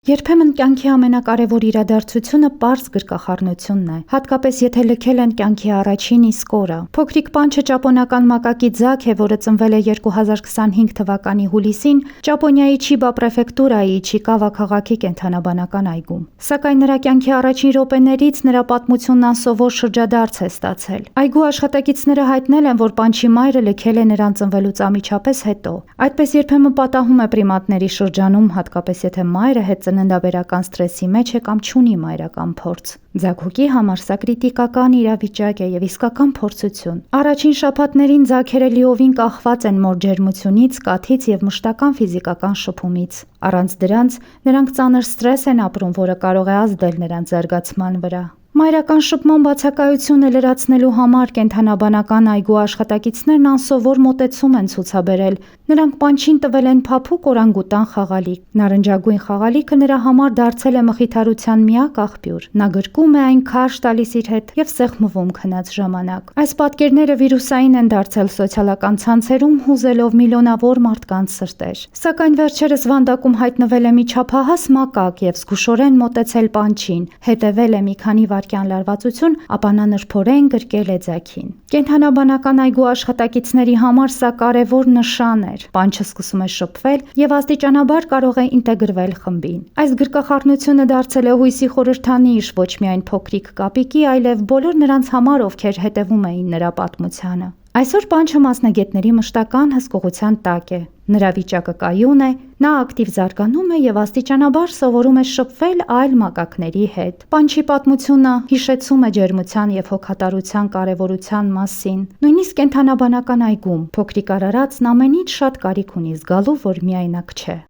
Երբեմն կյանքի ամենակարևոր իրադարձությունը պարզ գրկախառնությունն է, հատկապես եթե լքել են կյանքի առաջին իսկ օրը։ Փոքրիկ Պանչը ճապոնական մակակի ձագ է, որը ծնվել է 2025 թվականի հուլիսին Ճապոնիայի Չիբա պրեֆեկտուրայի Իչիկավա քաղաքի կենդանաբանական այգում։ Սակայն նրա կյանքի առաջին րոպեներից նրա պատմությունն անսովոր շրջադարձ է ստացել։ Այգու աշխատակիցները հայտնել են, որ Պանչի մայրը լքել է նրան ծնվելուց անմիջապես հետո։ Այդպես երբեմն պատահում է պրիմատների շրջանում, հատկապես եթե մայրը ծննդաբերական սթրեսի մեջ է կամ չունի մայրական փորձ։ Ձագուկի համար սա կրիտիկական իրավիճակ է և իսկական փորձություն։ Առաջին շաբաթներին ձագերը լիովին կախված են մոր ջերմությունից, կաթից և մշտական ֆիզիկական շփումից։ Առանց դրանց նրանք ծանր սթրես են ապրում, որը կարող է ազդել նրանց զարգացման վրա։ Մայրական շփման բացակայությունը լրացնելու համար կենդանաբանական այգու աշխատակիցներն անսովոր մոտեցում են ցուցաբերել։ Նրանք Պանչին տվել են փափուկ օրանգուտան խաղալիք։ Նարնջագույն խաղալիքը նրա համար դարձել է մխիթարության միակ աղբյուր։ Նա գրկում է այն, քարշ տալիս իր հետ և սեղմվում քնած ժամանակ։ Այս պատկերները վիրուսային են դարձել սոցիալական ցանցերում, հուզելով միլիոնավոր մարդկանց սրտեր։ Սակայն վերջերս Վանդակում հայտնվել է մի չափահաս մակակ և զգուշորեն մոտեցել Պանչին, հետևել է մի քանի վայրկյան լարվածություն, ապա նա նրբորեն գրկել է ձագին։ Կենդանաբանական այգու աշխատակիցների համար սա կարևոր նշան էր։ Պանչը սկսում է շփվել և աստիճանաբար կարող է ինտեգրվել խմբին։ Այս գրկախառնությունը դարձել է հույսի խորհրդանիշ ոչ միայն փոքրիկ կապիկի, այլև բոլոր նրանց համար, ովքեր հետևում էին նրա պատմությանը։ Այսօր Պանչը մասնագետների մշտական հսկողության տակ է։ Նրա վիճակը կայուն է, նա ակտիվ զարգանում է և աստիճանաբար սովորում է շփվել այլ մակակների հետ։ Պանչի պատմությունը հիշեցում է ջերմության և հոգատարության կարևորության մասին։ Նույնիսկ կենդանաբանական այգում փոքրիկ արարածն ամենից շատ կարիք ունի զգալու, որ միայնակ չէ։